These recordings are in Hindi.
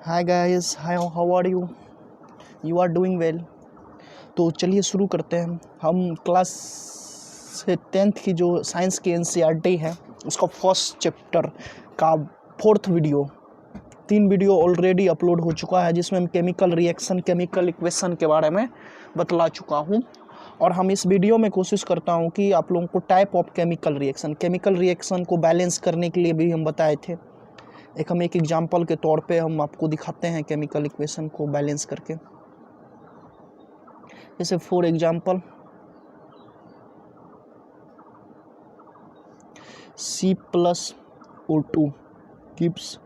Hi guys, how are you? You are doing well. तो चलिए शुरू करते हैं। हम क्लास 10th की जो साइंस की एनसीईआरटी है उसका फर्स्ट चैप्टर का fourth video, 3 video already upload हो चुका है जिसमें हम केमिकल रिएक्शन, केमिकल इक्वेशन के बारे में बतला चुका हूँ। और हम इस वीडियो में कोशिश करता हूँ कि आप लोगों को टाइप ऑफ केमिकल रिएक्शन को बैलेंस करने के लिए भी हम बताए थे। हम एक एग्जाम्पल के तौर पे हम आपको दिखाते हैं केमिकल इक्वेशन को बैलेंस करके। जैसे for example C+O2 gives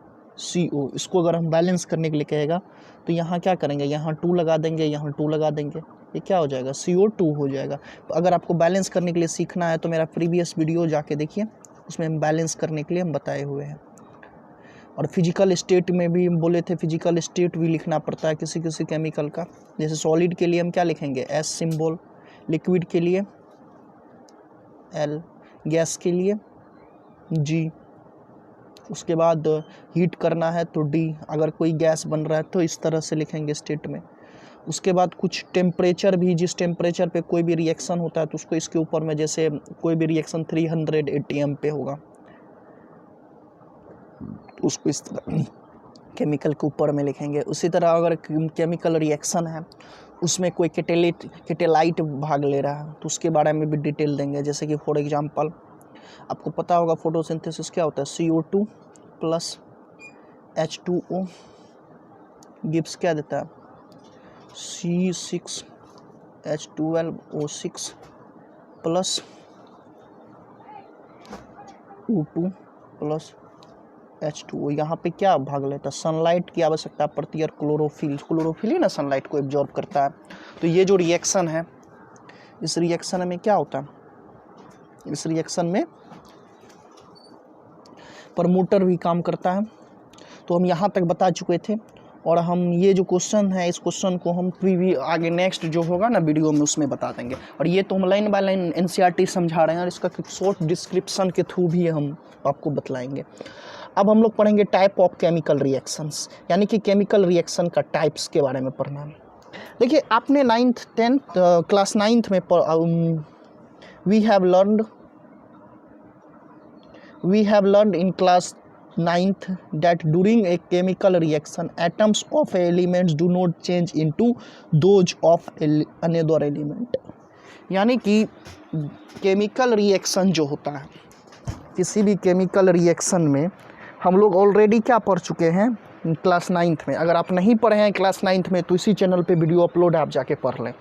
CO। इसको अगर हम बैलेंस करने के लिए कहेगा तो यहाँ क्या करेंगे, यहाँ 2 लगा देंगे, यहाँ 2 लगा देंगे, ये क्या हो जाएगा, CO2 हो जाएगा। तो अगर आपको बैलेंस करने के लिए सीखना है तो मेरा प्रीवियस वीडियो जाके देखिए, उसमें हम बैलेंस करने के लिए हम बताए हुए हैं। और फिजिकल स्टेट में भी हम बोले थे, फिजिकल स्टेट भी लिखना पड़ता है किसी किसी केमिकल का। जैसे सॉलिड के लिए हम क्या लिखेंगे, S सिंबल, लिक्विड के लिए L, गैस के लिए G, उसके बाद हीट करना है तो D, अगर कोई गैस बन रहा है तो इस तरह से लिखेंगे स्टेट में। उसके बाद कुछ टेम्परेचर भी, जिस टेम्परेचर पे कोई भी रिएक्शन होता है तो उसको इसके ऊपर में, जैसे कोई भी रिएक्शन 300 ATM पे होगा तो उसको इस तरह केमिकल के ऊपर में लिखेंगे। उसी तरह अगर केमिकल रिएक्शन है उसमें कोई केटेलाइट भाग ले रहा है तो उसके बारे में भी डिटेल देंगे। जैसे कि फॉर एग्जांपल आपको पता होगा फोटोसिंथेसिस क्या होता है, CO2 प्लस H2O गिव्स क्या देता है, C6H12O6 plus O2 plus H2O। यहाँ पे क्या भाग लेता है, सनलाइट की आवश्यकता पड़ती है और क्लोरोफिल ही ना सनलाइट को एब्जॉर्ब करता है। तो ये जो रिएक्शन है, इस रिएक्शन में क्या होता है, इस रिएक्शन में प्रमोटर भी काम करता है। तो हम यहाँ तक बता चुके थे। और हम ये जो क्वेश्चन है, इस क्वेश्चन को हम भी आगे नेक्स्ट जो होगा ना वीडियो में उसमें बता देंगे। और ये तो हम लाइन बाय लाइन एनसीईआरटी समझा रहे हैं और इसका शॉर्ट डिस्क्रिप्शन के थ्रू भी हम आपको बतलाएंगे। अब हम लोग पढ़ेंगे टाइप ऑफ केमिकल रिएक्शंस, यानी कि केमिकल रिएक्शन का टाइप्स के बारे में पढ़ना है। देखिए आपने क्लास 9th में we have learned in class 9th that during a chemical reaction atoms of elements do not change into those of another element। यानी कि केमिकल रिएक्शन जो होता है, किसी भी केमिकल रिएक्शन में हम लोग ऑलरेडी क्या पढ़ चुके हैं क्लास 9th में। अगर आप नहीं पढ़े हैं क्लास 9th में तो इसी चैनल पे वीडियो अपलोड है, आप जाके पढ़ लें।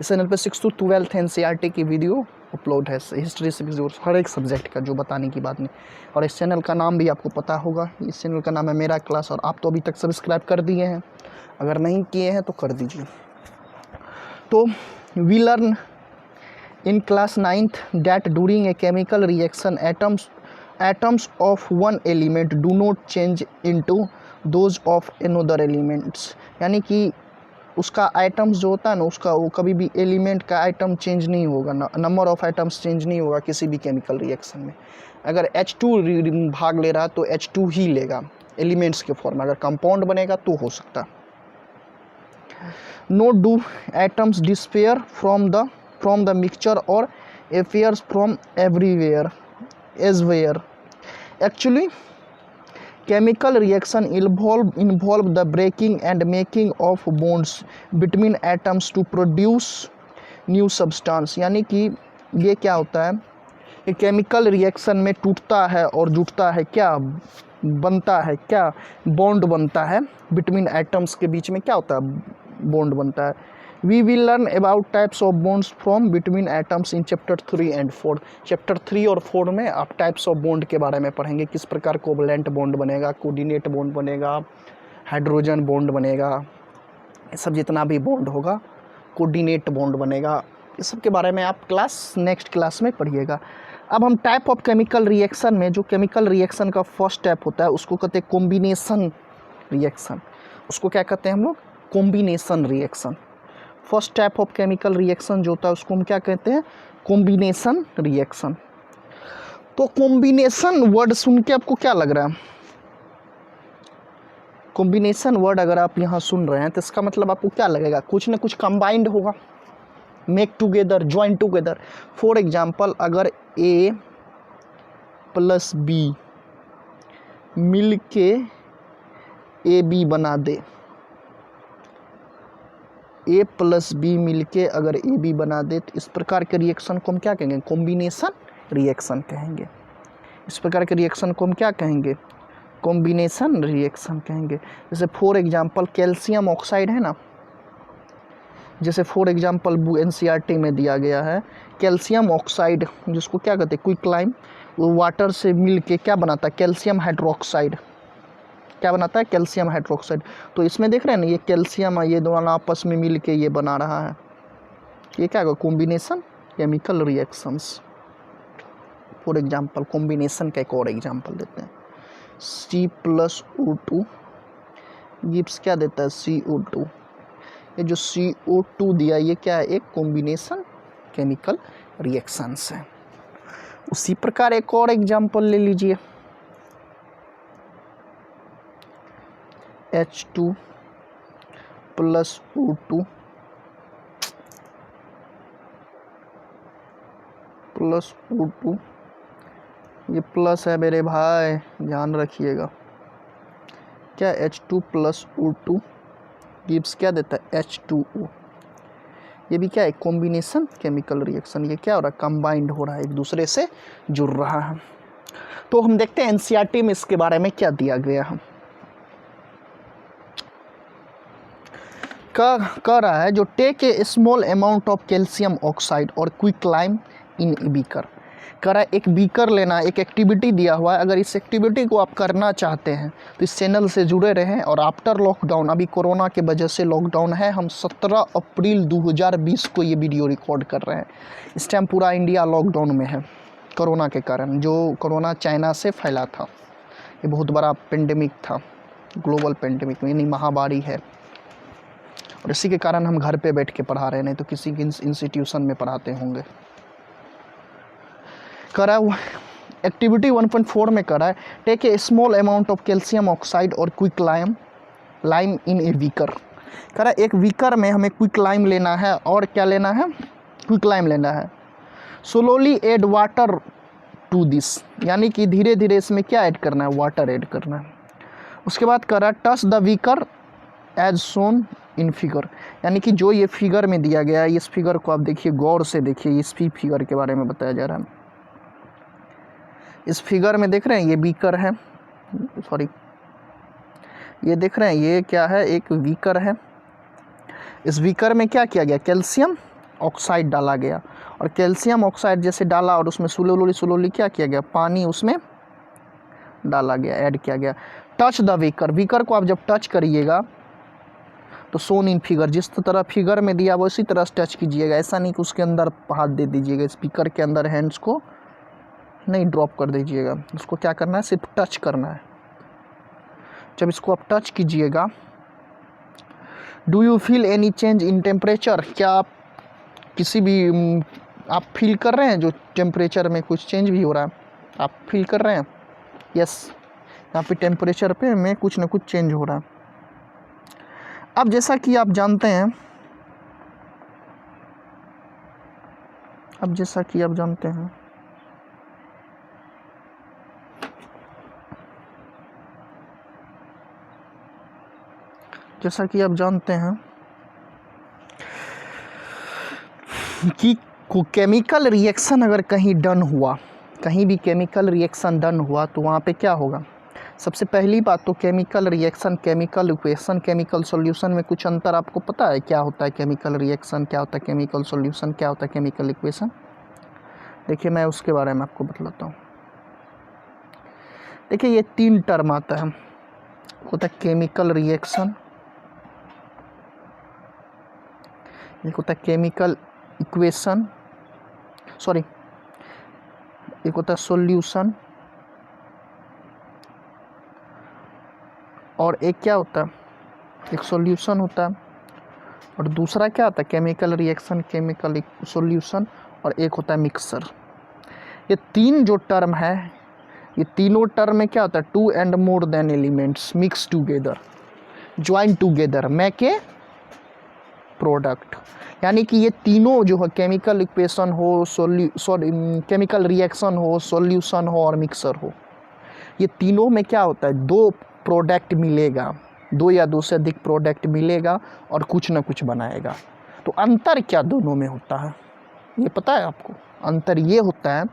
इस चैनल पे 6 to 12 एनसीईआरटी की वीडियो अपलोड है, हिस्ट्री से हर एक सब्जेक्ट का, जो बताने की बात नहीं। और इस चैनल का नाम भी आपको पता होगा, इस चैनल का नाम है मेरा क्लास। और आप तो अभी तक सब्सक्राइब कर दिए हैं, अगर नहीं किए हैं तो कर दीजिए। तो we learn in class 9th that during a chemical reaction atoms of one element do not change into those of another elements। यानी कि उसका आइटम्स जो होता है ना, उसका वो कभी भी एलिमेंट का आइटम चेंज नहीं होगा, नंबर ऑफ आइटम्स चेंज नहीं होगा किसी भी केमिकल रिएक्शन में। अगर H2 भाग ले रहा है तो H2 ही लेगा एलिमेंट्स के फॉर्म में, अगर कंपाउंड बनेगा तो हो सकता। No do items disappear from the mixture और appears from everywhere elsewhere. Actually chemical reaction involve the breaking and making of bonds between atoms to produce new substance। यानी कि ये क्या होता है, ये केमिकल रिएक्शन में टूटता है और जुटता है, क्या बनता है, क्या बॉन्ड बनता है बिटवीन एटम्स के बीच में, क्या होता है, बॉन्ड बनता है। We will learn about types of bonds from between atoms in chapter 3 and 4। Chapter 3 और 4 में आप टाइप्स ऑफ बॉन्ड के बारे में पढ़ेंगे, किस प्रकार कोवलेंट बॉन्ड बनेगा, कोऑर्डिनेट बॉन्ड बनेगा, हाइड्रोजन बॉन्ड बनेगा, ये सब जितना भी बॉन्ड होगा, कोऑर्डिनेट बॉन्ड बनेगा, ये सब के बारे में आप नेक्स्ट क्लास में पढ़िएगा। अब हम टाइप ऑफ केमिकल रिएक्शन में, जो केमिकल रिएक्शन का फर्स्ट स्टेप होता है उसको कहते हैं कॉम्बिनेशन रिएक्शन। उसको क्या कहते हैं हम लोग, combination reaction. First type of chemical reaction जो होता है उसको हम क्या कहते हैं, कॉम्बिनेशन रिएक्शन। तो कॉम्बिनेशन वर्ड सुन के आपको क्या लग रहा है, कॉम्बिनेशन वर्ड अगर आप यहाँ सुन रहे हैं तो इसका मतलब आपको क्या लगेगा, कुछ ना कुछ कंबाइंड होगा, make together, join together. For example अगर ए प्लस बी मिल के ए बी बना दे, ए प्लस बी मिल के अगर ए बी बना दे तो इस प्रकार के रिएक्शन को हम क्या कहेंगे, कॉम्बिनेशन रिएक्शन कहेंगे। इस प्रकार के रिएक्शन को हम क्या कहेंगे, कॉम्बिनेशन रिएक्शन कहेंगे। जैसे फॉर एग्जांपल कैल्शियम ऑक्साइड है ना, जैसे फॉर एग्जांपल एनसीईआरटी में दिया गया है कैल्शियम ऑक्साइड, जिसको क्या कहते हैं क्विकलाइम, वो वाटर से मिल के क्या बनाता है, कैल्शियम हाइड्रोक्साइड, क्या बनाता है, कैल्शियम हाइड्रोक्साइड। तो इसमें देख रहे हैं ना, ये कैल्शियम ये दोनों आपस में मिल के ये बना रहा है, ये क्या होगा, combination chemical reactions. For example combination का एक और एग्जांपल देते हैं, C+O2 गिव्स क्या देता है, CO2। ये जो CO2 दिया ये क्या है, एक कॉम्बिनेशन केमिकल रिएक्शंस है। उसी प्रकार एक और एग्जांपल ले लीजिए, H2 + O2 + O2, ये प्लस है मेरे भाई, ध्यान रखिएगा। क्या H2 + O2 गिव्स क्या देता है, H2O। ये भी क्या है, कॉम्बिनेशन केमिकल रिएक्शन। ये क्या हो रहा है, कंबाइंड हो रहा है, एक दूसरे से जुड़ रहा है। तो हम देखते हैं एनसीईआरटी में इसके बारे में क्या दिया गया है। कह रहा है जो take a small amount of calcium oxide और क्विकलाइम इन ए बीकर। कह रहा है एक बीकर लेना, एक एक्टिविटी दिया हुआ है, अगर इस एक्टिविटी को आप करना चाहते हैं तो इस चैनल से जुड़े रहें। और आफ्टर लॉकडाउन, अभी कोरोना के वजह से लॉकडाउन है, हम 17 अप्रैल 2020 को ये वीडियो रिकॉर्ड कर रहे हैं। इस टाइम पूरा इंडिया लॉकडाउन में है कोरोना के कारण, जो कोरोना चाइना से फैला था। ये बहुत बड़ा पेंडेमिक था, ग्लोबल पेंडेमिक, यानी महामारी है। और इसी के कारण हम घर पे बैठ के पढ़ा रहे हैं, नहीं तो किसी इंस्टीट्यूशन में पढ़ाते होंगे। करा एक्टिविटी 1.4 में करा है take a small amount of calcium oxide और क्विकलाइम इन ए बीकर। करा एक बीकर में हमें क्विकलाइम लेना है, और क्या लेना है, क्विकलाइम लेना है। Slowly add water to this, यानी कि धीरे धीरे इसमें क्या ऐड करना है, वाटर ऐड करना है। उसके बाद करा touch the beaker as shown in figure, यानी कि जो ये फिगर में दिया गया है, इस फिगर को आप देखिए, गौर से देखिए, इस फिगर के बारे में बताया जा रहा है। इस फिगर में देख रहे हैं ये बीकर है, सॉरी ये देख रहे हैं ये क्या है, एक बीकर है। इस बीकर में क्या किया गया, कैल्शियम ऑक्साइड डाला गया, और कैल्शियम ऑक्साइड जैसे डाला और उसमें स्लोली क्या किया गया, पानी उसमें डाला गया, ऐड किया गया। टच द बीकर, बीकर को आप जब टच करिएगा तो सोन इन फिगर, जिस तरह फिगर में दिया वो इसी तरह टच कीजिएगा। ऐसा नहीं कि उसके अंदर हाथ दे दीजिएगा, स्पीकर के अंदर हैंड्स को नहीं ड्रॉप कर दीजिएगा, उसको क्या करना है, सिर्फ टच करना है। जब इसको आप टच कीजिएगा, do you feel any change in temperature, क्या आप किसी भी आप फील कर रहे हैं जो टेम्परेचर में कुछ चेंज भी हो रहा है, आप फील कर रहे हैं, यस, यहाँ पे टेम्परेचर पे में कुछ ना कुछ चेंज हो रहा है। अब जैसा कि आप जानते हैं, जैसा कि आप जानते हैं कि केमिकल रिएक्शन अगर कहीं डन हुआ, कहीं भी केमिकल रिएक्शन डन हुआ तो वहाँ पे क्या होगा। सबसे पहली बात तो chemical reaction, chemical equation, chemical solution में कुछ अंतर आपको पता है, क्या होता है केमिकल रिएक्शन, क्या होता है केमिकल सॉल्यूशन, क्या होता है केमिकल इक्वेशन। देखिए मैं उसके बारे में आपको बतलाता हूँ। देखिए ये 3 टर्म आता है, होता है केमिकल रिएक्शन, एक होता है केमिकल इक्वेशन, सॉरी एक होता है सॉल्यूशन, और एक क्या होता है, एक सॉल्यूशन होता है, और दूसरा क्या होता है केमिकल रिएक्शन, केमिकल सॉल्यूशन, और एक होता है मिक्सर। ये 3 जो टर्म है, ये तीनों टर्म में क्या होता है, 2 and more than elements mix together. Join together make a product. यानी कि ये तीनों जो है केमिकल इक्वेशन हो, केमिकल रिएक्शन हो, सॉल्यूशन हो और मिक्सर हो, ये तीनों में क्या होता है, दो प्रोडक्ट मिलेगा, दो या दो से अधिक प्रोडक्ट मिलेगा और कुछ ना कुछ बनाएगा। तो अंतर क्या दोनों में होता है ये पता है आपको? अंतर ये होता है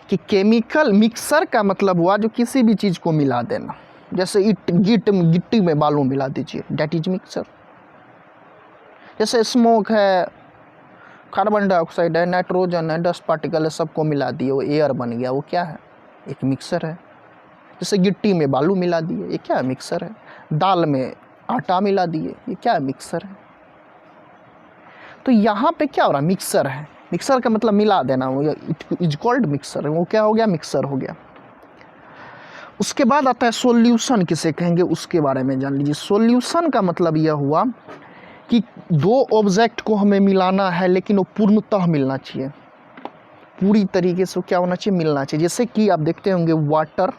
कि केमिकल मिक्सर का मतलब हुआ जो किसी भी चीज़ को मिला देना, जैसे गिट्टी में बालू मिला दीजिए, डेट इज मिक्सर। जैसे स्मोक है, कार्बन डाइऑक्साइड है, नाइट्रोजन है, डस्ट पार्टिकल है, सबको मिला दिए वो एयर बन गया, वो क्या है, एक मिक्सर है। जैसे गिट्टी में बालू मिला दिए, ये क्या है, मिक्सर है। दाल में आटा मिला दिए, ये क्या है, मिक्सर है। तो यहाँ पे क्या हो रहा है, मिक्सर है। मिक्सर का मतलब मिला देना, वो इट इज कॉल्ड मिक्सर, वो क्या हो गया, मिक्सर हो गया। उसके बाद आता है सॉल्यूशन किसे कहेंगे, उसके बारे में जान लीजिए। सॉल्यूशन का मतलब यह हुआ कि दो ऑब्जेक्ट को हमें मिलाना है, लेकिन वो पूर्णतः मिलना चाहिए, पूरी तरीके से क्या होना चाहिए, मिलना चाहिए। जैसे कि आप देखते होंगे वाटर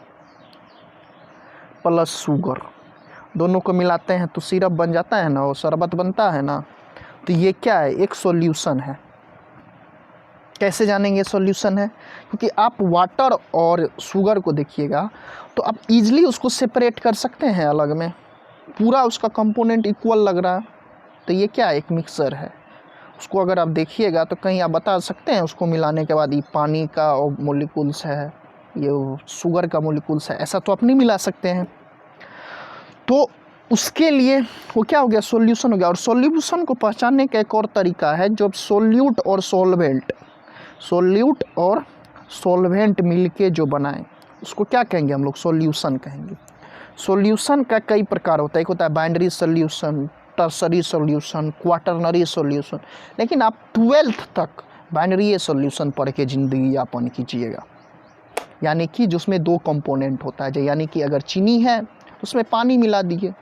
प्लस शुगर, दोनों को मिलाते हैं तो सिरप बन जाता है ना, वो शरबत बनता है ना। तो ये क्या है, एक सॉल्यूशन है। कैसे जानेंगे सॉल्यूशन है, क्योंकि आप वाटर और शुगर को देखिएगा तो आप इजीली उसको सेपरेट कर सकते हैं अलग में, पूरा उसका कंपोनेंट इक्वल लग रहा है, तो ये क्या है, एक मिक्सर है। उसको अगर आप देखिएगा तो कहीं आप बता सकते हैं उसको मिलाने के बाद ये पानी का मोलिकुल्स है, ये शुगर का मोलिकुल्स है, ऐसा तो आप नहीं मिला सकते हैं। तो उसके लिए वो क्या हो गया, सॉल्यूशन हो गया। और सॉल्यूशन को पहचानने का एक और तरीका है, जब सोल्यूट और सॉल्वेंट मिलके जो बनाएं उसको क्या कहेंगे हम लोग, सॉल्यूशन कहेंगे। सॉल्यूशन का कई प्रकार होता है, एक होता है binary solution, tertiary solution, quaternary solution. लेकिन आप 12th तक बाइनरी सॉल्यूशन पढ़ के ज़िंदगी यापन कीजिएगा, यानी कि जिसमें दो कंपोनेंट होता है। यानी कि अगर चीनी है तो उसमें पानी मिला दीजिए,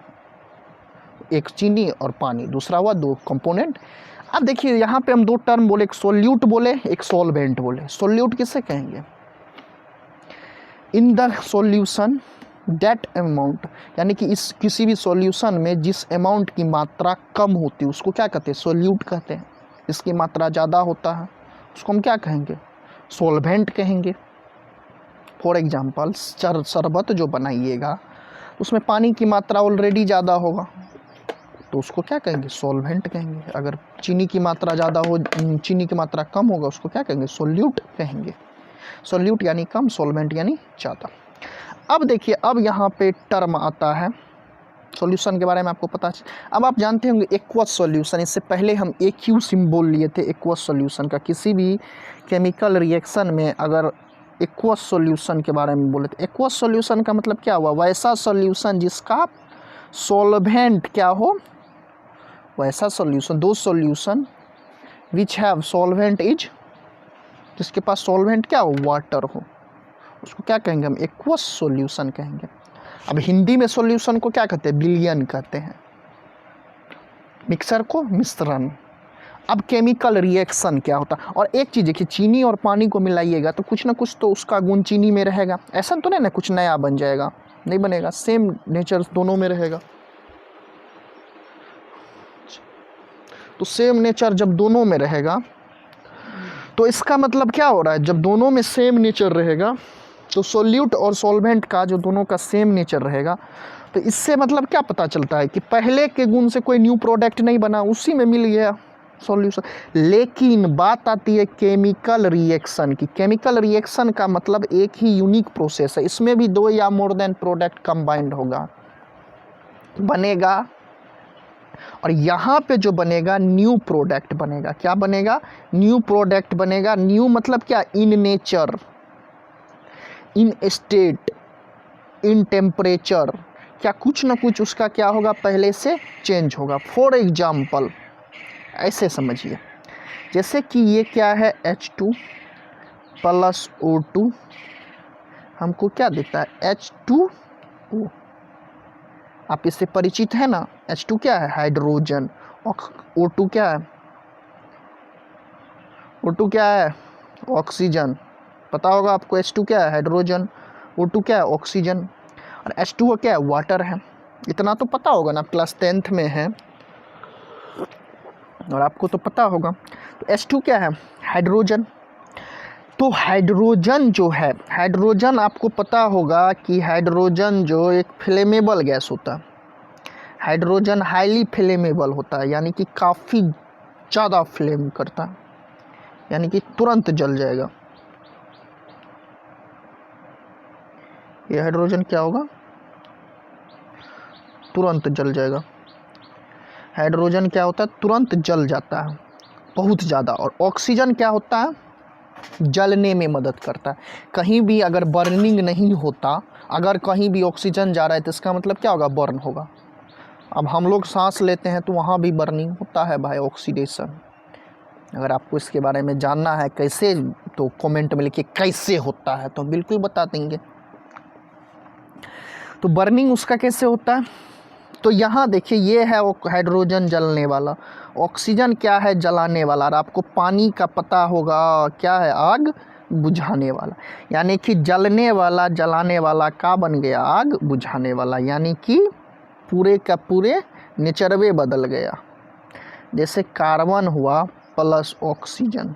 एक चीनी और पानी, दूसरा हुआ दो कंपोनेंट। अब देखिए यहाँ पे हम दो टर्म बोले, एक सोल्यूट बोले, एक सॉल्वेंट बोले। सोल्यूट किसे कहेंगे, in the solution that amount, यानी कि इस किसी भी सॉल्यूशन में जिस अमाउंट की मात्रा कम होती है उसको क्या कहते हैं, सोल्यूट कहते हैं। इसकी मात्रा ज़्यादा होता है उसको हम क्या कहेंगे, सॉल्वेंट कहेंगे। फॉर एग्जांपल शरबत जो बनाइएगा उसमें पानी की मात्रा ऑलरेडी ज़्यादा होगा तो उसको क्या कहेंगे, सॉल्वेंट कहेंगे। अगर चीनी की मात्रा ज़्यादा हो, चीनी की मात्रा कम होगा, उसको क्या कहेंगे, सोल्यूट कहेंगे। सोल्यूट यानी कम, सॉल्वेंट यानी ज़्यादा। अब देखिए, अब यहाँ पे टर्म आता है सॉल्यूशन के बारे में आपको पता है। अब आप जानते होंगे एक्वस सॉल्यूशन, इससे पहले हम AQ सिंबल लिए थे एक्वस सॉल्यूशन का। किसी भी केमिकल रिएक्शन में अगर एक्वस सॉल्यूशन के बारे में बोले तो एक्वस सॉल्यूशन का मतलब क्या हुआ, वैसा सॉल्यूशन जिसका सॉल्वेंट क्या हो, वैसा सॉल्यूशन। दो solution which have solvent is, जिसके पास सॉल्वेंट क्या हो, वाटर हो, उसको क्या कहेंगे हम, एक्वस सॉल्यूशन कहेंगे। अब हिंदी में सॉल्यूशन को क्या कहते हैं, विलयन कहते हैं, मिक्सर को मिश्रण। अब केमिकल रिएक्शन क्या होता है, और एक चीज़ देखिए, चीनी और पानी को मिलाइएगा तो कुछ ना कुछ तो उसका गुण चीनी में रहेगा, ऐसा तो नहीं ना कुछ नया बन जाएगा, नहीं बनेगा, सेम नेचर दोनों में रहेगा। तो सेम नेचर जब दोनों में रहेगा तो इसका मतलब क्या हो रहा है, जब दोनों में सेम नेचर रहेगा तो सोल्यूट और सॉल्वेंट का जो दोनों का सेम नेचर रहेगा, तो इससे मतलब क्या पता चलता है कि पहले के गुण से कोई न्यू प्रोडक्ट नहीं बना, उसी में मिल गया सॉल्यूशन। लेकिन बात आती है केमिकल रिएक्शन की। केमिकल रिएक्शन का मतलब एक ही यूनिक प्रोसेस है, इसमें भी दो या मोर देन प्रोडक्ट कंबाइंड होगा, बनेगा, और यहाँ पे जो बनेगा न्यू प्रोडक्ट बनेगा। क्या बनेगा, न्यू प्रोडक्ट बनेगा। न्यू मतलब क्या, in nature, in state, in temperature, क्या कुछ ना कुछ उसका क्या होगा, पहले से चेंज होगा। फॉर एग्जाम्पल ऐसे समझिए, जैसे कि ये क्या है, H2 प्लस O2, हमको क्या देता है, H2O। आप इससे परिचित है ना, H2 क्या है, हाइड्रोजन, O2 क्या है, O2 क्या है, ऑक्सीजन। पता होगा आपको, H2 क्या है, हाइड्रोजन, O2 क्या है, ऑक्सीजन, और H2O क्या है, वाटर है। इतना तो पता होगा ना, क्लास 10th में है और आपको तो पता होगा। तो H2 क्या है? हाइड्रोजन। तो हाइड्रोजन जो है, हाइड्रोजन आपको पता होगा कि हाइड्रोजन जो एक फ्लेमेबल गैस होता है, हाइड्रोजन हाईली फ्लेमेबल होता है, यानी कि काफ़ी ज़्यादा फ्लेम करता है, यानी कि तुरंत जल जाएगा। ये हाइड्रोजन क्या होगा? तुरंत जल जाएगा। हाइड्रोजन क्या होता है? तुरंत जल जाता है, बहुत ज़्यादा। और ऑक्सीजन क्या होता है? जलने में मदद करता है। कहीं भी अगर बर्निंग नहीं होता, अगर कहीं भी ऑक्सीजन जा रहा है तो इसका मतलब क्या होगा? बर्न होगा। अब हम लोग सांस लेते हैं तो वहाँ भी बर्निंग होता है भाई, ऑक्सीडेशन। अगर आपको इसके बारे में जानना है कैसे, तो कमेंट में लिखिए कैसे होता है, तो बिल्कुल बता देंगे। तो बर्निंग उसका कैसे होता है? तो यहाँ देखिए, ये है हाइड्रोजन जलने वाला, ऑक्सीजन क्या है? जलाने वाला। और आपको पानी का पता होगा क्या है? आग बुझाने वाला। यानी कि जलने वाला जलाने वाला का बन गया? आग बुझाने वाला। यानी कि पूरे का पूरे नेचरवे बदल गया। जैसे कार्बन हुआ प्लस ऑक्सीजन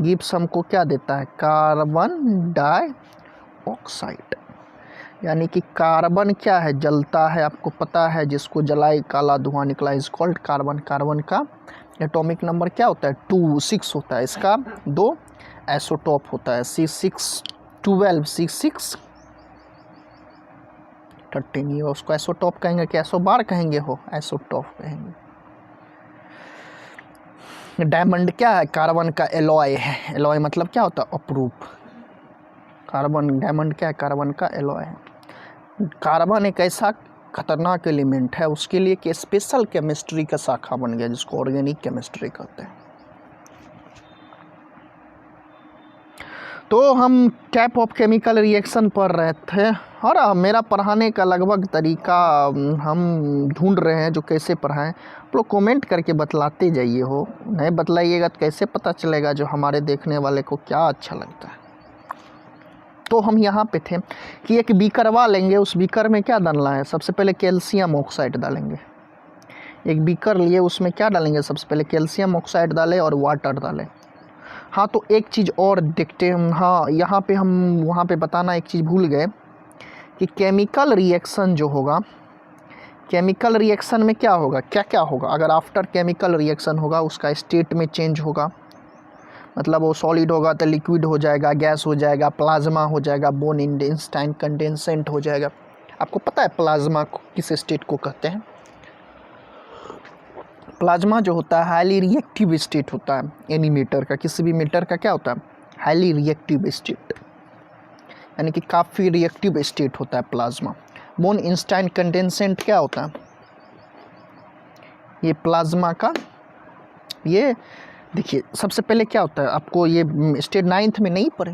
गिव्स हमको क्या देता है? Carbon dioxide. यानी कि कार्बन क्या है? जलता है, आपको पता है, जिसको जलाए काला धुआं निकला इज कॉल्ड कार्बन। कार्बन का एटॉमिक नंबर क्या होता है? 6 होता है। इसका 2 आइसोटोप होता है, C612, C613। ये उसको आइसोटोप कहेंगे कि आइसोबार कहेंगे? हो, आइसोटोप कहेंगे। डायमंड क्या है? कार्बन का एलॉय है। एलॉय मतलब क्या होता है? अपरूप। कार्बन, डायमंड क्या है? कार्बन का एलॉय है। कार्बन एक ऐसा खतरनाक एलिमेंट है, उसके लिए एक स्पेशल केमिस्ट्री का शाखा बन गया जिसको ऑर्गेनिक केमिस्ट्री कहते हैं। तो हम टाइप ऑफ केमिकल रिएक्शन पढ़ रहे थे, और मेरा पढ़ाने का लगभग तरीका हम ढूंढ रहे हैं जो कैसे पढ़ाएं। आप लोग कमेंट करके बतलाते जाइए, हो नहीं बतलाइएगा तो कैसे पता चलेगा जो हमारे देखने वाले को क्या अच्छा लगता है। तो हम यहाँ पे थे कि एक बीकरवा लेंगे, उस बीकर में क्या डालना है? सबसे पहले कैल्शियम ऑक्साइड डालेंगे। एक बीकर लिए, उसमें क्या डालेंगे? सबसे पहले कैल्शियम ऑक्साइड डालें और वाटर डालें। हाँ, तो एक चीज़ और देखते हैं। हाँ, यहाँ पे हम वहाँ पे बताना एक चीज़ भूल गए कि केमिकल रिएक्शन जो होगा, केमिकल रिएक्शन में क्या होगा, क्या क्या होगा? अगर आफ्टर केमिकल रिएक्शन होगा, उसका स्टेट में चेंज होगा, मतलब वो सॉलिड होगा तो लिक्विड हो जाएगा, गैस हो जाएगा, प्लाज्मा हो जाएगा, बोन इंस्टाइन कंडेंसेंट हो जाएगा। आपको पता है प्लाज्मा किस स्टेट को कहते हैं? प्लाज्मा जो होता है हाईली रिएक्टिव स्टेट होता है। एनी मैटर का, किसी भी मैटर का क्या होता है? हाईली रिएक्टिव स्टेट, यानी कि काफ़ी रिएक्टिव स्टेट होता है प्लाज्मा। बोन इंस्टाइन कंडेंसेंट क्या होता है? ये प्लाज्मा का, ये देखिए सबसे पहले क्या होता है, आपको ये स्टेट 9th में नहीं पढ़े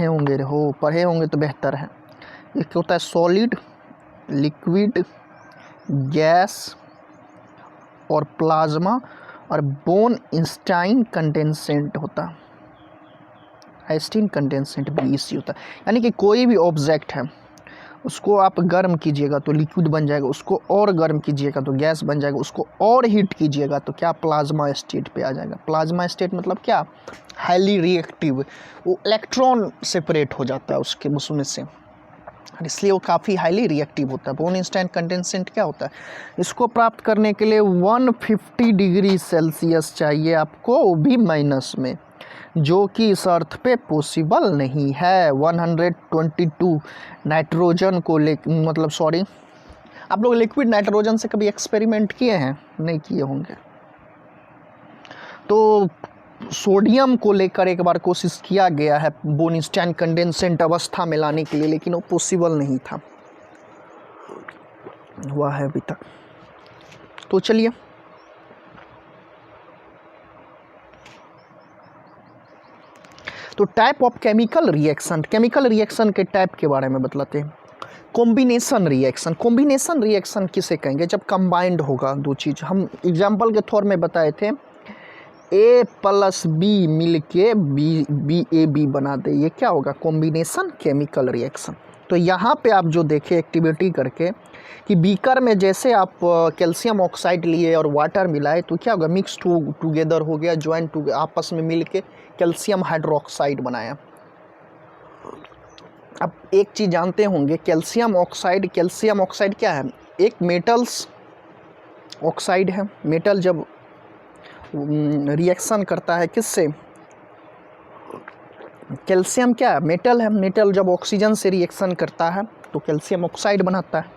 होंगे, हो पढ़े होंगे तो बेहतर है। ये क्या होता है? सॉलिड, लिक्विड, गैस और प्लाज्मा, और बोन इंस्टाइन कंडेंसेंट होता है। आइंस्टीन कंडेंसेंट भी इसी होता है। यानी कि कोई भी ऑब्जेक्ट है, उसको आप गर्म कीजिएगा तो लिक्विड बन जाएगा, उसको और गर्म कीजिएगा तो गैस बन जाएगा, उसको और हीट कीजिएगा तो क्या? प्लाज्मा स्टेट पे आ जाएगा। प्लाज्मा स्टेट मतलब क्या? Highly reactive. वो इलेक्ट्रॉन सेपरेट हो जाता है उसमें से, इसलिए वो काफ़ी हाईली रिएक्टिव होता है। बोन इंस्टाइन कंडेंसेंट क्या होता है? इसको प्राप्त करने के लिए 150 डिग्री सेल्सियस चाहिए आपको, वो भी माइनस में, जो कि इस अर्थ पे पॉसिबल नहीं है। 122 नाइट्रोजन को मतलब सॉरी, आप लोग लिक्विड नाइट्रोजन से कभी एक्सपेरिमेंट किए हैं? नहीं किए होंगे। तो सोडियम को लेकर एक बार कोशिश किया गया है बोन इंस्टाइन कंडेंसेंट अवस्था में लाने के लिए, लेकिन वो पॉसिबल नहीं था, हुआ है अभी तक। तो चलिए तो type of chemical reaction, chemical reaction के टाइप के बारे में बतलाते हैं। कॉम्बिनेशन रिएक्शन, कॉम्बिनेशन रिएक्शन किसे कहेंगे? जब कंबाइंड होगा दो चीज़। हम एग्जाम्पल के तौर में बताए थे, A + B मिल के BAB बना दे, ये क्या होगा? Combination chemical reaction. तो यहाँ पे आप जो देखें एक्टिविटी करके, कि बीकर में जैसे आप कैल्शियम ऑक्साइड लिए और वाटर मिलाए तो क्या होगा, मिक्स टुगेदर हो गया, ज्वाइन टू आपस में मिल के कैल्शियम हाइड्रोक्साइड बनाया। अब एक चीज़ जानते होंगे, कैल्शियम ऑक्साइड क्या है, एक मेटल्स ऑक्साइड है। मेटल जब रिएक्शन करता है किससे, कैल्शियम क्या है, मेटल है, मेटल जब ऑक्सीजन से रिएक्शन करता है तो कैल्शियम ऑक्साइड बनाता है।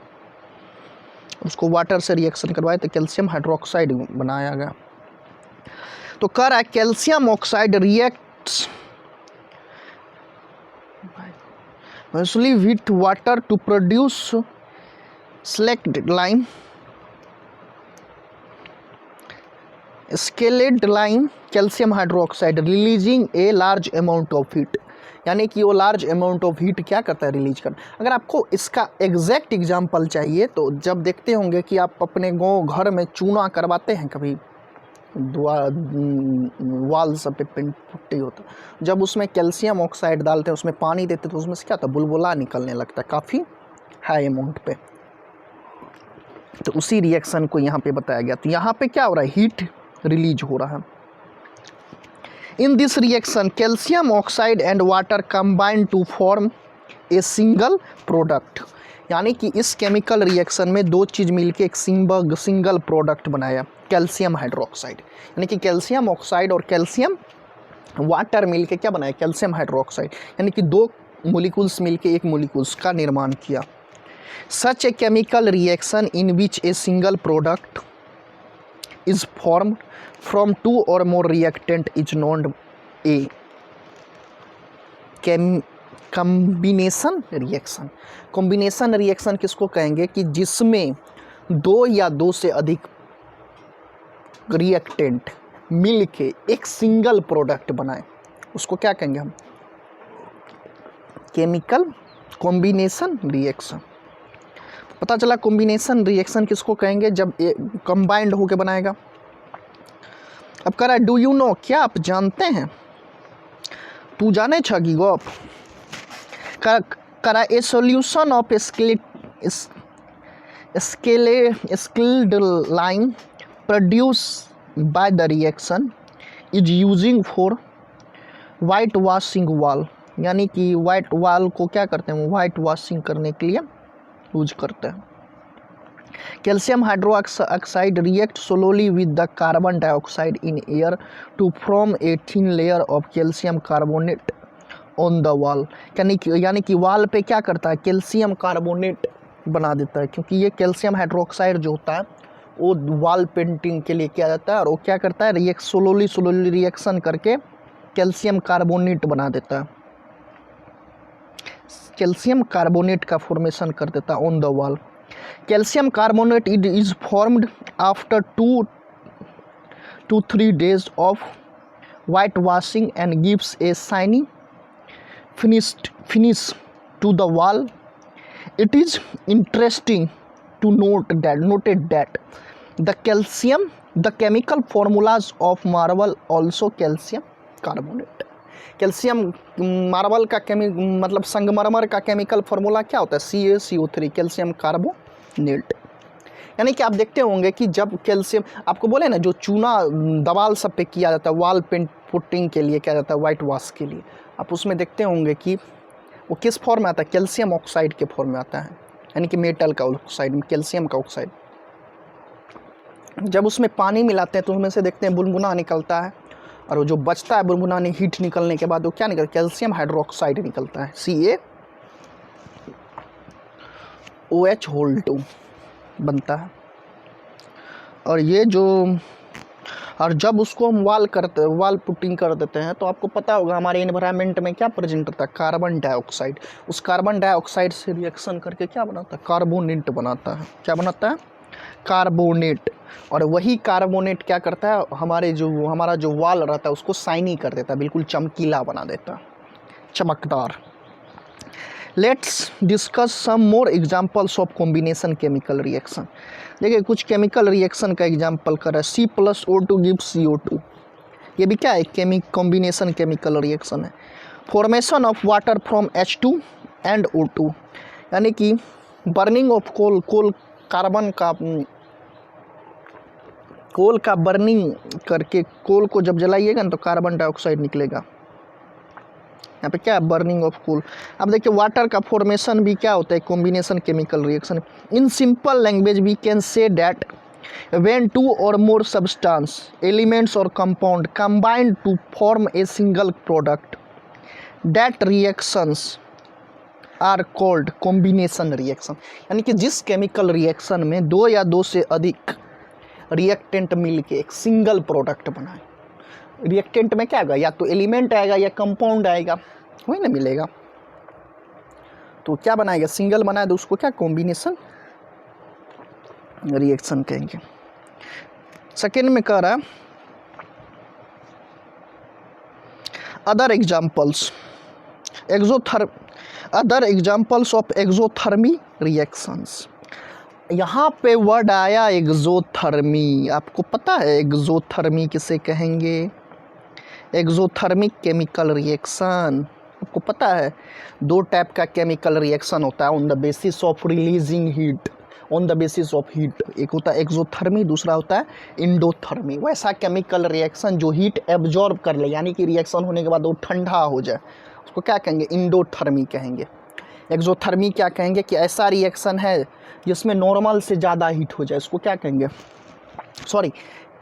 उसको वाटर से रिएक्शन करवाए तो कैल्शियम हाइड्रोक्साइड बनाया गया। तो कह रहा है calcium oxide reacts with water to produce slaked lime slaked lime calcium hydroxide releasing a large amount of heat, यानी कि वो लार्ज अमाउंट ऑफ हीट क्या करता है, रिलीज कर। अगर आपको इसका एग्जैक्ट एग्जांपल चाहिए तो जब देखते होंगे कि आप अपने गाँव घर में चूना करवाते हैं, कभी वाल सब पे पेंट पुट्टी होता, जब उसमें कैल्शियम ऑक्साइड डालते हैं, उसमें पानी देते तो उसमें से क्या होता है, बुलबुला निकलने लगता है काफ़ी हाई अमाउंट पे। तो उसी रिएक्शन को यहाँ पे बताया गया। तो यहाँ पे क्या हो रहा है, हीट रिलीज हो रहा है। In this reaction calcium oxide and water combine to form a single product, यानी कि इस केमिकल रिएक्शन में दो चीज़ मिलके एक सिंगल प्रोडक्ट बनाया, कैल्शियम हाइड्रोक्साइड। यानी कि कैल्शियम ऑक्साइड और कैल्शियम वाटर मिलके क्या बनाया, कैल्शियम हाइड्रोक्साइड, यानी कि दो मोलिक्यूल्स मिलके एक मोलिक्यूल्स का निर्माण किया। Such a chemical reaction in which a single product is formed from two or more reactant is known a combination reaction। Combination reaction किसको कहेंगे कि जिसमें दो या दो से अधिक रिएक्टेंट मिलके एक सिंगल प्रोडक्ट बनाए, उसको क्या कहेंगे हम, केमिकल कॉम्बिनेशन रिएक्शन। पता चला कॉम्बिनेशन रिएक्शन किसको कहेंगे, जब कंबाइंड होके बनाएगा। अब कह रहा है डू यू नो, क्या आप जानते हैं, तू जाने छगी गप, करा ए solution of skilled line produce by the reaction is using for white washing wall, यानी कि वाइट वॉल को क्या करते हैं, वाइट वॉशिंग करने के लिए यूज करते हैं। Calcium hydroxide react slowly with the carbon dioxide in air to form a thin layer of calcium carbonate on the wall, यानी कि वॉल पे क्या करता है, कैल्शियम कार्बोनेट बना देता है, क्योंकि ये कैल्शियम हाइड्रोक्साइड जो होता है वो वॉल पेंटिंग के लिए किया जाता है, और वो क्या करता है, स्लोली रिएक्शन करके कैल्शियम कार्बोनेट बना देता है, कैल्शियम कार्बोनेट का फॉर्मेशन कर देता है on the wall. Calcium carbonate it is formed after 2 to 3 days of white washing and gives a shiny finish to the wall. It is interesting to noted that the chemical formulas of marble also calcium carbonate। Calcium marble का मतलब संगमरमर का केमिकल फार्मूला क्या होता है, CaCO3 कैल्शियम कार्बोनेट। यानी कि आप देखते होंगे कि जब कैल्शियम, आपको बोले ना जो चूना दवाल सब पे किया जाता है वाल पेंट पुटिंग के लिए किया जाता है, वाइट वॉश के लिए, आप उसमें देखते होंगे कि वो किस फॉर्म में आता है, कैल्शियम ऑक्साइड के फॉर्म में आता है, यानी कि मेटल का ऑक्साइड, कैल्शियम का ऑक्साइड। जब उसमें पानी मिलाते हैं तो उसमें से देखते हैं बुनबुना निकलता है, और वो जो बचता है बुनबुना ने हीट निकलने के बाद वो क्या निकलता है, कैल्शियम हाइड्रोक्साइड निकलता है, CaOH2 बनता है। और ये जो, और जब उसको हम वाल पुटिंग कर देते हैं तो आपको पता होगा हमारे एनवायरनमेंट में क्या प्रेजेंट होता है, कार्बन डाइऑक्साइड। उस कार्बन डाइऑक्साइड से रिएक्शन करके क्या बनाता है, कार्बोनेट बनाता है। क्या बनाता है, कार्बोनेट। और वही कार्बोनेट क्या करता है, हमारा जो वाल रहता है उसको शाइनी कर देता है, बिल्कुल चमकीला बना देता है, चमकदार। Let's discuss some more examples of combination chemical reaction. देखिए कुछ केमिकल रिएक्शन का एग्जाम्पल कर रहा है, C+O2 गिव्स CO2। ये भी क्या है, कॉम्बिनेशन केमिकल रिएक्शन है। Formation of water from H2 and O2, यानी कि बर्निंग ऑफ कोल, कोल का बर्निंग करके कोल को जब जलाइएगा ना तो कार्बन डाइऑक्साइड निकलेगा। यहाँ पे क्या है, बर्निंग ऑफ कोल। अब देखिए वाटर का फॉर्मेशन भी क्या होता है, combination chemical reaction. In simple language we can say that when two or more substance elements or compound combine to form a single product, that reactions are called combination reaction। यानी कि जिस केमिकल रिएक्शन में दो या दो से अधिक रिएक्टेंट मिलके एक सिंगल प्रोडक्ट बनाए। रिएक्टेंट में क्या आएगा, या तो एलिमेंट आएगा या कंपाउंड आएगा, वही ना मिलेगा। तो क्या बनाएगा, सिंगल बनाए तो उसको क्या कॉम्बिनेशन रिएक्शन कहेंगे। सेकेंड में कह रहा है अदर एग्जाम्पल्स ऑफ एक्सोथर्मी रिएक्शंस। यहाँ पे वर्ड आया एक्सोथर्मी। आपको पता है एक्सोथर्मी किसे कहेंगे, एक्सोथर्मिक केमिकल रिएक्शन। आपको पता है दो टाइप का केमिकल रिएक्शन होता है on the basis of releasing heat, on the basis of heat. एक होता है एक्सोथर्मी, दूसरा होता है इंडोथर्मी। वैसा केमिकल रिएक्शन जो हीट एब्जॉर्ब कर ले, यानी कि रिएक्शन होने के बाद वो ठंडा हो जाए, उसको क्या कहेंगे, इंडोथर्मी कहेंगे। एक्सोथर्मी क्या कहेंगे कि ऐसा रिएक्शन है जिसमें नॉर्मल से ज़्यादा हीट हो जाए, उसको क्या कहेंगे, सॉरी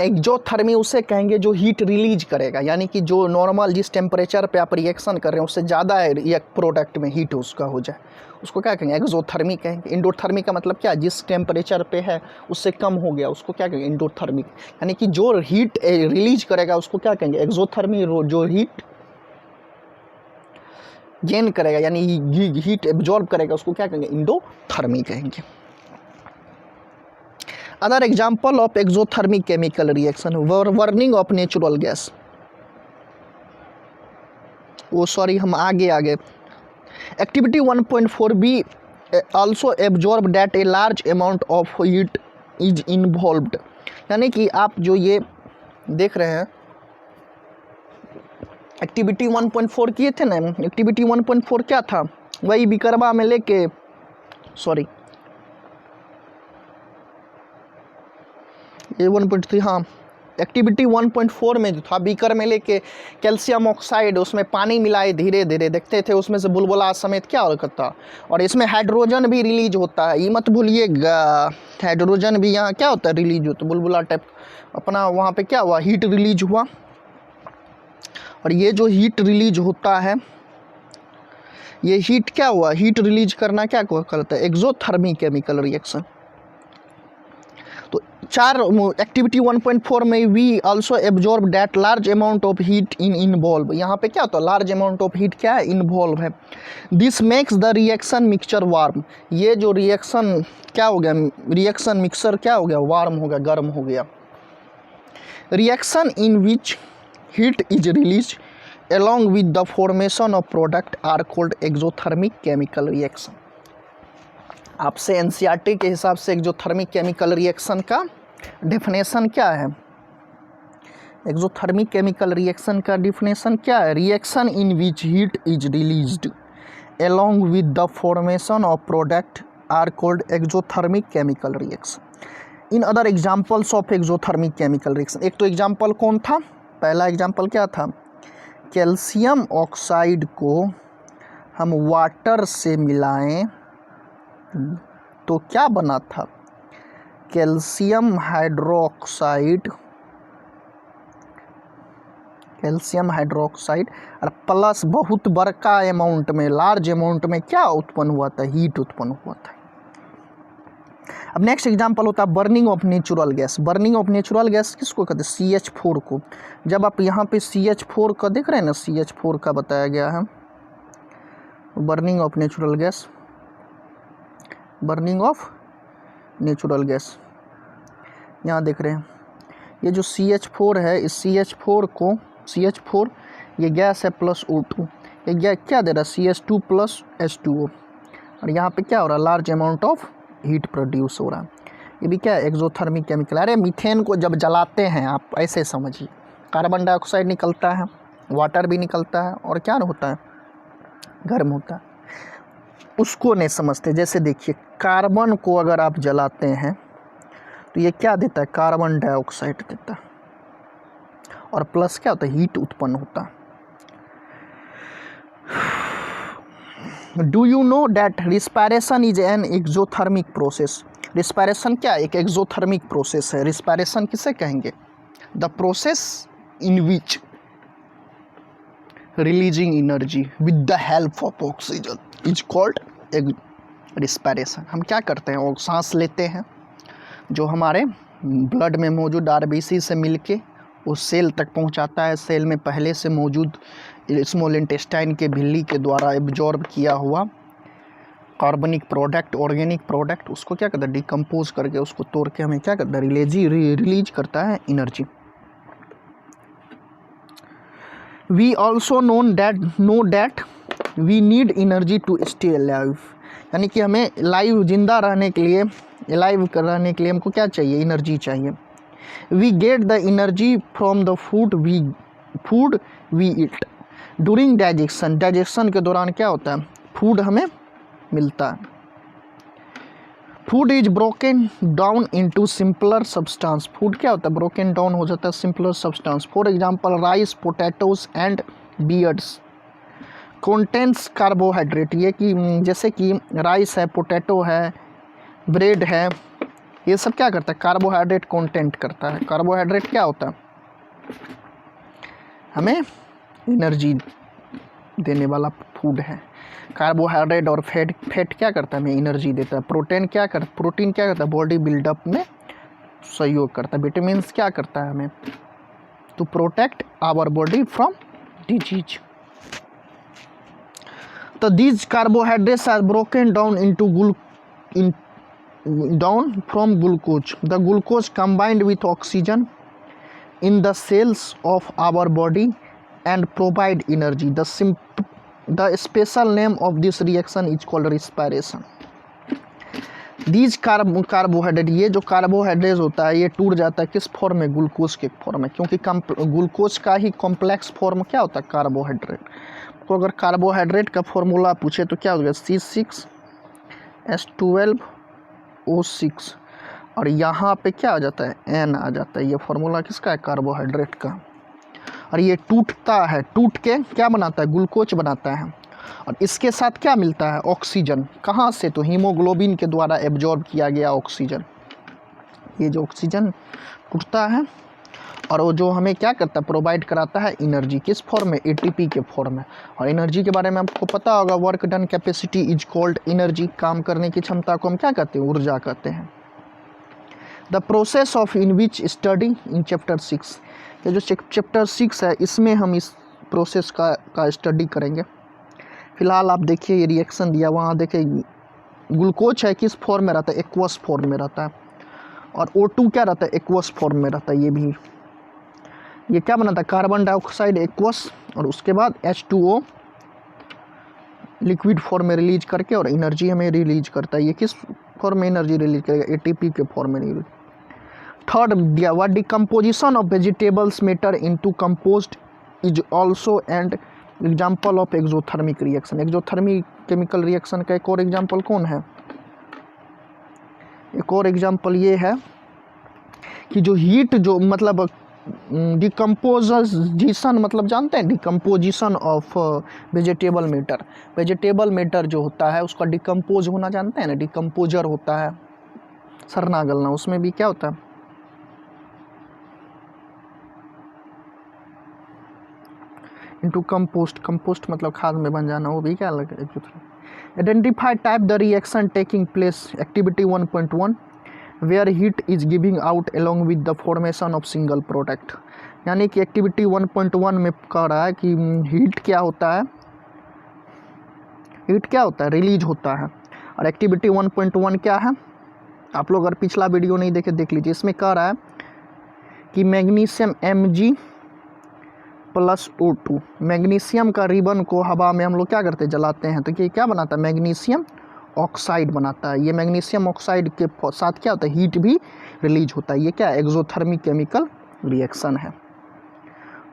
एक्सोथर्मी उसे कहेंगे जो हीट रिलीज करेगा, यानी कि जो नॉर्मल जिस टेम्परेचर पे आप रिएक्शन कर रहे हैं उससे ज़्यादा एक प्रोडक्ट में हीट उसका हो जाए, उसको क्या कहेंगे, एक्सोथर्मी कहेंगे। इंडोथर्मी का मतलब क्या, जिस टेम्परेचर पे है उससे कम हो गया, उसको क्या कहेंगे, इंडोथर्मी। यानी कि जो हीट रिलीज करेगा उसको क्या कहेंगे, एक्सोथर्मी। जो हीट गेन करेगा यानी हीट एब्जॉर्ब करेगा उसको क्या कहेंगे, इंडोथर्मी कहेंगे। Other example of exothermic chemical reaction, burning of natural gas. वो सॉरी हम आगे activity 1.4 be also absorb that A large amount of heat is involved. यानी कि आप जो ये देख रहे हैं एक्टिविटी 1.4 किए थे ना, एक्टिविटी 1.4 क्या था, वही बिकरवा में लेके सॉरी ये 1.3, हाँ एक्टिविटी 1.4 में जो था बीकर में लेके कैल्शियम ऑक्साइड उसमें पानी मिलाए धीरे धीरे देखते थे, उसमें से बुलबुला समेत क्या होता, और इसमें हाइड्रोजन भी रिलीज होता है, ये मत भूलिएगा। हाइड्रोजन भी यहाँ क्या होता है, रिलीज होता है, बुलबुला टाइप अपना वहाँ पे क्या हुआ, हीट रिलीज हुआ। और ये जो हीट रिलीज होता है, ये हीट क्या हुआ, हीट रिलीज करना क्या करता है, एक्सोथर्मिक केमिकल रिएक्शन। तो चार एक्टिविटी 1.4 में we also absorb that large amount of heat in involve. यहाँ पे क्या होता है, लार्ज अमाउंट ऑफ हीट क्या है, इन्वॉल्व है। This makes the reaction mixture warm. ये जो रिएक्शन क्या हो गया, रिएक्शन मिक्सचर क्या हो गया, वार्म हो गया, गर्म हो गया। Reaction in which heat is release along with the formation of product are called exothermic chemical reaction। आपसे एनसीईआरटी के हिसाब से एक्सोथर्मिक केमिकल रिएक्शन का डेफिनेशन क्या है, एक्सोथर्मिक केमिकल रिएक्शन का डेफिनेशन क्या है, reaction in which heat is released along with the formation of product are called exothermic chemical reaction। In other examples of exothermic chemical reaction, एक तो एग्जाम्पल कौन था, पहला एग्जाम्पल क्या था, कैल्शियम ऑक्साइड को हम वाटर से मिलाएं तो क्या बना था, कैल्शियम हाइड्रोक्साइड, कैल्शियम हाइड्रोक्साइड और प्लस बहुत बड़का अमाउंट में, लार्ज अमाउंट में क्या उत्पन्न हुआ था, हीट उत्पन्न हुआ था। अब नेक्स्ट एग्जांपल होता है burning of natural gas. Burning of natural gas किसको कहते हैं, CH4 को। जब आप यहाँ पे CH4 का देख रहे हैं ना, CH4 का बताया गया है burning of natural gas, burning of natural gas. यहाँ देख रहे हैं ये जो CH4 है, इस CH4 को, CH4 ये गैस है प्लस O2, ये गैस क्या दे रहा है, CH2 प्लस H2O, और यहाँ पे क्या हो रहा है, large amount of heat produce हो रहा है। ये भी क्या है, एक्सोथर्मिक केमिकल। अरे मीथेन को जब जलाते हैं आप ऐसे समझिए, कार्बन डाइऑक्साइड निकलता है, वाटर भी निकलता है, और क्या होता है, गर्म होता है, उसको नहीं समझते। जैसे देखिए कार्बन को अगर आप जलाते हैं तो ये क्या देता है, कार्बन डाइऑक्साइड देता है, और प्लस क्या होता है, हीट उत्पन्न होता है। Do you know that respiration is an exothermic process. Respiration क्या, एक एक्सोथर्मिक प्रोसेस है। रिस्पायरेशन किसे कहेंगे, the process in which releasing energy with the help of oxygen is called respiration. हम क्या करते हैं, और सांस लेते हैं, जो हमारे ब्लड में मौजूद आरबीसी से मिलके उस सेल तक पहुंचाता है। सेल में पहले से मौजूद स्मॉल इंटेस्टाइन के झिल्ली के द्वारा एब्जॉर्ब किया हुआ कार्बनिक प्रोडक्ट, ऑर्गेनिक प्रोडक्ट, उसको क्या करता है, डिकम्पोज करके उसको तोड़ के हमें क्या करता है, रिलीज करता है energy. We also know that we need energy to stay alive, यानी कि हमें लाइव जिंदा रहने के लिए, अलाइव रहने के लिए हमको क्या चाहिए, एनर्जी चाहिए। We get the energy from the food we eat during digestion. Digestion के दौरान क्या होता है, फूड हमें मिलता है। Food is broken down into simpler substance. Food क्या होता है, ब्रोकन डाउन हो जाता है simpler substance. For example rice, potatoes and breads contents carbohydrate. ये कि जैसे कि राइस है, पोटैटो है, ब्रेड है, ये सब क्या करता है, कार्बोहाइड्रेट कंटेंट करता है। कार्बोहाइड्रेट क्या होता है, हमें एनर्जी देने वाला फूड है। कार्बोहाइड्रेट और फैट क्या करता है, हमें एनर्जी देता है। प्रोटीन क्या करता है, बॉडी बिल्डअप में सहयोग करता है। विटामिन्स क्या करता है, हमें to protect our body from disease. तो these carbohydrates are broken down into down from glucose. The glucose combined with oxygen in the cells of our body and provide energy. The special name of this reaction is called respiration. These carbohydrate, ये जो कार्बोहाइड्रेट होता है ये टूट जाता है किस फॉर्म में, ग्लूकोज के फॉर्म में, क्योंकि ग्लूकोज का ही कॉम्प्लेक्स फॉर्म क्या होता है, कार्बोहाइड्रेट। तो अगर कार्बोहाइड्रेट का फॉर्मूला पूछे तो क्या होगा, C6H12O6, और यहाँ पे क्या आ जाता है, N आ जाता है। ये फार्मूला किसका है, कार्बोहाइड्रेट का। और ये टूटता है, टूट के क्या बनाता है, ग्लूकोज बनाता है। और इसके साथ क्या मिलता है, ऑक्सीजन। कहाँ से, तो हीमोग्लोबिन के द्वारा एब्जॉर्ब किया गया ऑक्सीजन। ये जो ऑक्सीजन टूटता है और वो जो हमें क्या करता है, प्रोवाइड कराता है एनर्जी। किस फॉर्म में, ATP के फॉर्म में। और एनर्जी के बारे में आपको पता होगा, work done capacity is called energy. काम करने की क्षमता को हम क्या कहते हैं, ऊर्जा कहते हैं। The process of in which study in chapter 6, ये जो चैप्टर 6 है इसमें हम इस प्रोसेस का स्टडी करेंगे। फिलहाल आप देखिए ये रिएक्शन दिया, वहाँ देखिए ग्लूकोज है किस फॉर्म में रहता है, एक्वस फॉर्म में रहता है। और O2 क्या रहता है, एक्वस फॉर्म में रहता है। ये क्या बनाता है, कार्बन डाइऑक्साइड एक्वस, और उसके बाद H2O लिक्विड फॉर्म में रिलीज करके और एनर्जी हमें रिलीज करता है। ये किस फॉर्म में एनर्जी रिलीज करेगा, ATP के फॉर्म में रिलीज। थर्ड दिया हुआ, decomposition of vegetables matter into compost is also and example of exothermic reaction. Exothermic chemical reaction का एक और एग्जाम्पल कौन है, एक और एग्जाम्पल ये है कि जो हीट, जो मतलब डिकम्पोजिशन, मतलब जानते हैं decomposition of vegetable matter. Vegetable matter जो होता है उसका डिकम्पोज होना जानते हैं ना, डिकम्पोजर होता है, सरना गलना, उसमें भी क्या होता है, इनटू कंपोस्ट। कंपोस्ट मतलब खाद में बन जाना, वो भी क्या अलग है। Identify type the reaction taking place, activity 1.1 where heat is giving out along with the formation of single product. यानी कि एक्टिविटी 1.1 में कह रहा है कि हीट क्या होता है, रिलीज होता है। और एक्टिविटी 1.1 क्या है, आप लोग अगर पिछला वीडियो नहीं देखे देख लीजिए। इसमें कह रहा है कि मैग्नीशियम Mg+O2, मैग्नीशियम का रिबन को हवा में हम लोग क्या करते हैं, जलाते हैं, तो ये क्या बनाता है, मैग्नीशियम ऑक्साइड बनाता है। ये मैग्नीशियम ऑक्साइड के साथ क्या होता है, हीट भी रिलीज होता है। ये क्या है, एक्सोथर्मिक केमिकल रिएक्शन है।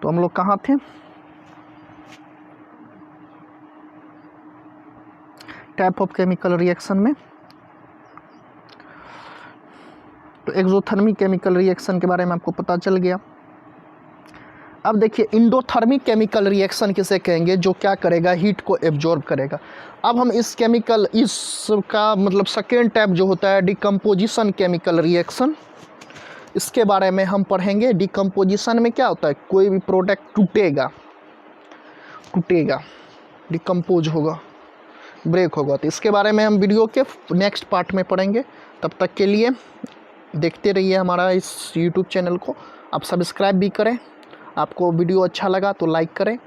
तो हम लोग कहाँ थे, टाइप ऑफ केमिकल रिएक्शन में तो एक्सोथर्मिक केमिकल रिएक्शन के बारे में आपको पता चल गया। अब देखिए इंडोथर्मिक केमिकल रिएक्शन किसे कहेंगे, जो क्या करेगा, हीट को एब्जॉर्ब करेगा। अब हम इसका मतलब सेकेंड टाइप जो होता है डिकम्पोजिशन केमिकल रिएक्शन, इसके बारे में हम पढ़ेंगे। डिकम्पोजिशन में क्या होता है, कोई भी प्रोडक्ट टूटेगा, डिकम्पोज होगा, ब्रेक होगा, तो इसके बारे में हम वीडियो के नेक्स्ट पार्ट में पढ़ेंगे। तब तक के लिए देखते रहिए हमारा इस यूट्यूब चैनल को, आप सब्सक्राइब भी करें। आपको वीडियो अच्छा लगा तो लाइक करें।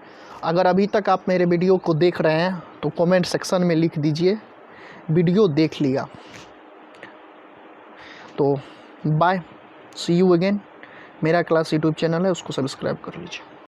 अगर अभी तक आप मेरे वीडियो को देख रहे हैं तो कमेंट सेक्शन में लिख दीजिए वीडियो देख लिया। तो बाय, सी यू अगेन। मेरा क्लास यूट्यूब चैनल है, उसको सब्सक्राइब कर लीजिए।